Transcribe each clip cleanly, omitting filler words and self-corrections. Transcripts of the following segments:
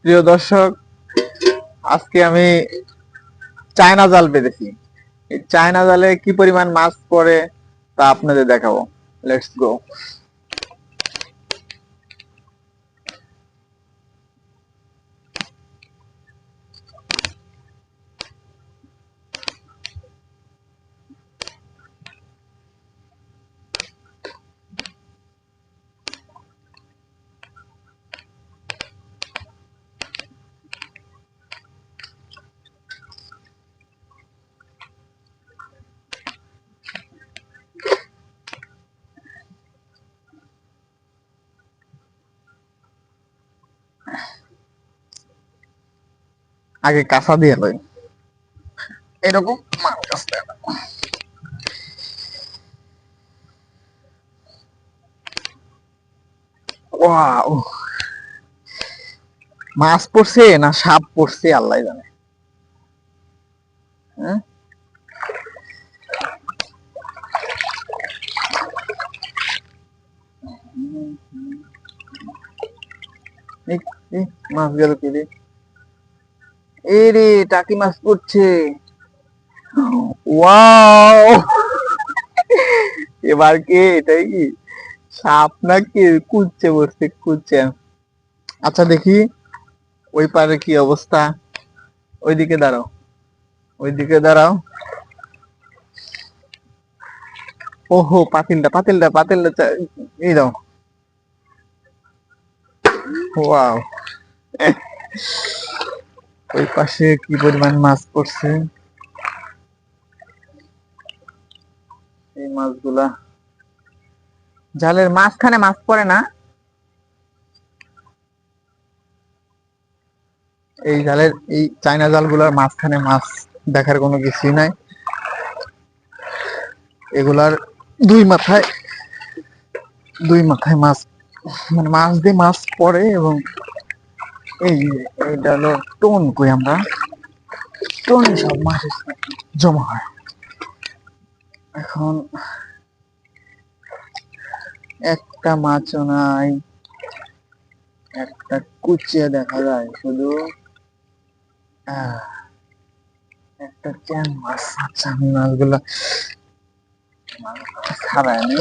প্রিয় দর্শক, আজকে আমি চায়না জাল পেতেছি। এই চায়না জালে কি পরিমাণ মাছ পড়ে তা আপনাদের দেখাবো। Let's go. আগে কাঁচা দিয়ে লই, এরকম মাছ আছে। ওয়াও, মাছ পড়ছে না সাপ পড়ছে আল্লাহ জানে। হ্যাঁ, মাছ গেল কি রে? এই রে, টাকি মাছ পড়ছে। ওয়াও, এবার কে? এটাই কি সাপ নাকি কুচ্ছে পড়ছে? কুচ্ছে। আচ্ছা দেখি ওই পারে কি অবস্থা। ওইদিকে দাঁড়াও, ওইদিকে দাঁড়াও। ওহো, পাতিলটা পাতিলটা পাতিলটা এই দাও। ওয়াও, ওই পাশে কি পরিমাণ মাছ পড়ছে। এই মাছগুলা জালের মাঝখানে মাছ পড়ে না। এই জালের এই চায়না জালগুলার মাঝখানে মাছ দেখার কোনো কিছুই নাই। এগুলার দুই মাথায় দুই মাথায় মাছ, মানে মাছ দিয়ে মাছ পড়ে। এবং এই এইটা হলো টোন, কই আমরা টোন, সব মাছ জমা হয়। এখন একটা মাছও নাই, একটা কুচিয়া দেখা যায় শুধু। একটা চ্যাং মাছ। আচ্ছা, আমি মাছগুলা ছাড়াই নি।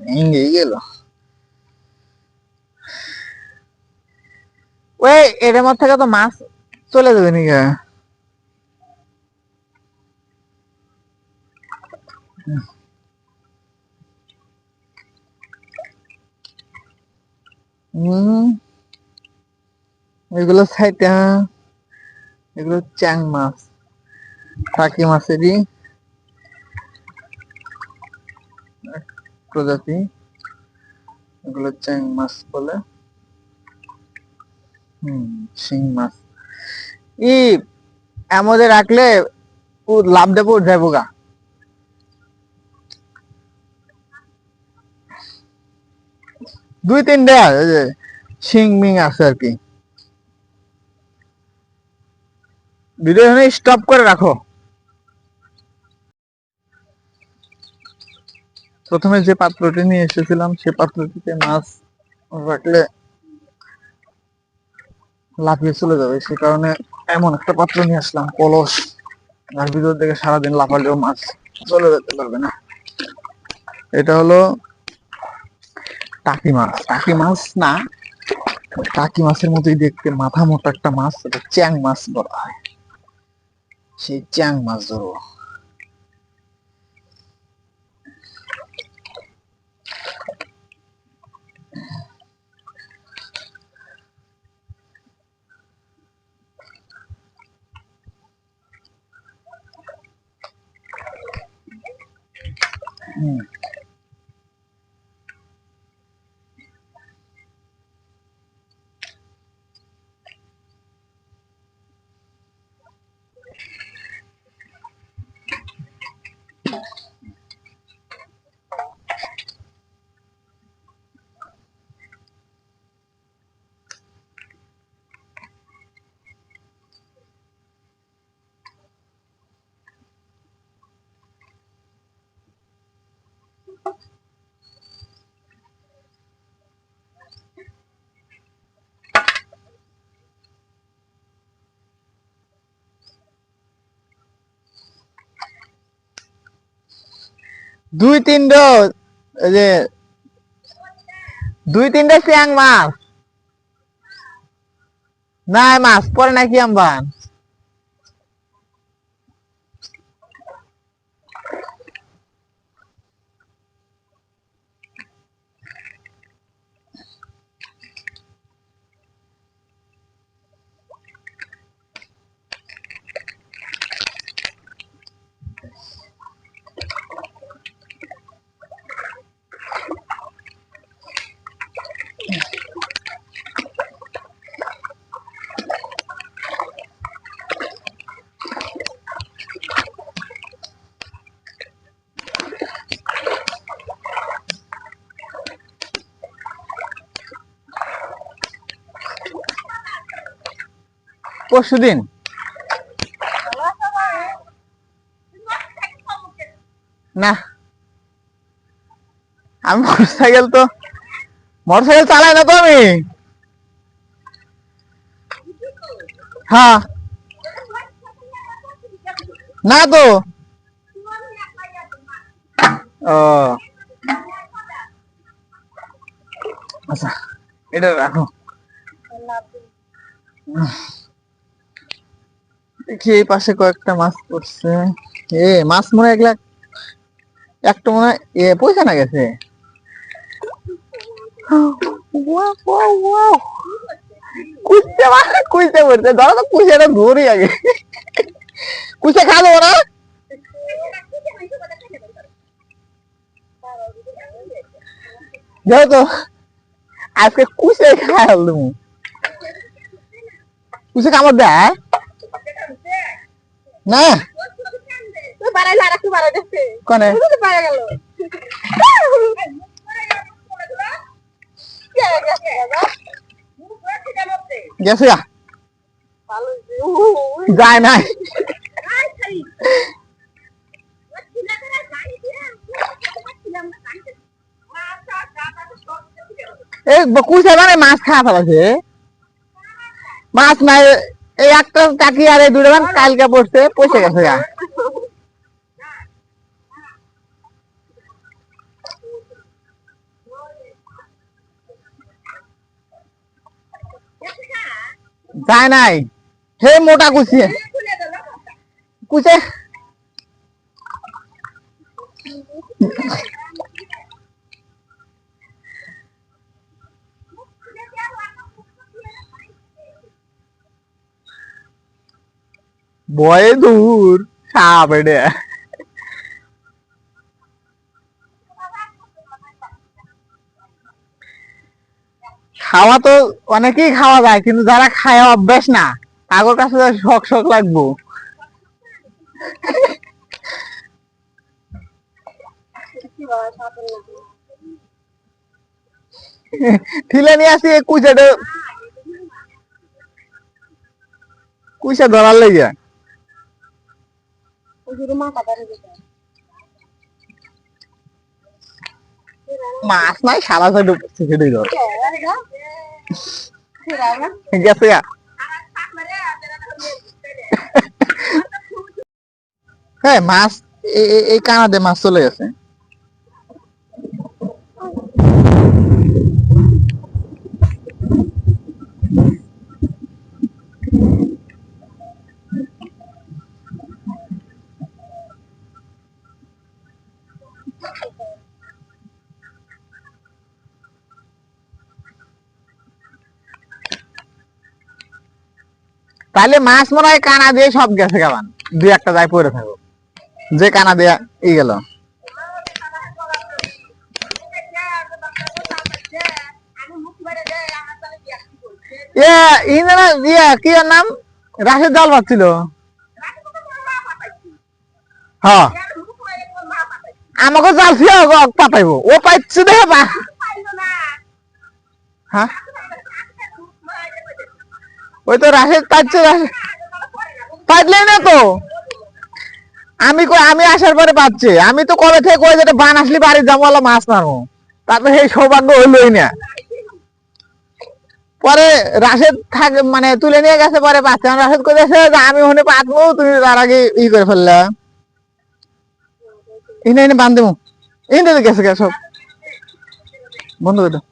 ভেঙে গেল। ওই এর মধ্যে থেকে তো মাছ চলে যাবে নাকি? হম, এগুলো সাইটা, এগুলো চ্যাং মাছ, টাকি মাছেরই প্রজাতি। এগুলো চ্যাং মাছ বলে। শিং মাছ ই এমদে রাখলে লাভ দেবো যাবো গা। দুই তিনটা শিং মিং আছে আর কি। ভিডিও স্টপ করে রাখো। প্রথমে যে পাত্রটি নিয়ে এসেছিলাম সে পাত্রটিতে মাছ রাখলে লাফিয়ে চলে যাবে, সে কারণে এমন একটা পাত্র নিয়ে আসলাম, কলস। আর ভিতর থেকে সারাদিন লাফালেও মাছ চলে যেতে পারবে না। এটা হলো টাকি মাছ। টাকি মাছ না, টাকি মাছের মতোই দেখতে, মাথা মোটা একটা মাছ। এটা চ্যাং মাছ বলা হয়। সেই চ্যাং মাছ ধরবো। দুই তিনটা এই যে দুই তিনটা চিয়াং মাছ নাই মাছ পরে নাকি আমবান পরশুদিন না আমি মোটরসাইকেল চালাই না তো আমি হ্যাঁ না তো ও আচ্ছা এটা রাখো দেখি এই পাশে কয়েকটা মাছ পড়ছে মাছ মনে হয় একটা মনে হয় পয়সা না গেছে কুইতে পড়ছে ধরো তো কুইসাটা ধরি আগে কুইসা খাবো না দেখো তো আজকে কুইসে খাই হলো কুইসে কামড় দেয় না কনে গেছে যায় নাই কুইসা মানে মাছ খাওয়া ফেলাছে মাছ নাই এই একটা টাকি আর এই দুটো কালকে পড়ছে পয়সা গেছে গা যায় নাই হে মোটা কুচি কুচে বয়ে দূর সাপ এটা খাওয়া তো অনেকেই খাওয়া যায় কিন্তু যারা খায় অভ্যাস না তাদের কাছে শখ শখ লাগবো ঠিলে নিয়ে আসি কুইসা ধরার লেগে মাছ নাই সারা সাইড সেটাই ধর গেছে হ্যাঁ মাছ এই কানাডে মাছ চলে গেছে তাহলে মাছ মনে হয় কানা দিয়ে সব গেছে কেমন দুই একটা যায় পড়ে থাকো যে কানা দিয়ে গেল কি নাম রাশেদ জাল পাচ্ছিল হ্যাঁ আমাকে জাল ফিয়া পাঠাইবো ও পাইছে দেখে বা হ্যাঁ ওই তো রাশেদ পাচ্ছে পাইলে না তো আমি আসার পরে পাচ্ছে আমি তো কবে থেকে কই যেটা বান আসলে বাড়ি যাবো মাছ মারবো তারপরে সেই সৌভাগ্য হইলই না পরে রাশেদ থাকে মানে তুলে নিয়ে গেছে পরে পাচ্ছে রাশেদ করেছে যে আমি ওখানে পাতবো তুমি তার আগে করে ফেললা এনে বান্ধবো এখান থেকে গেছে গা সব বন্ধ করে দাও।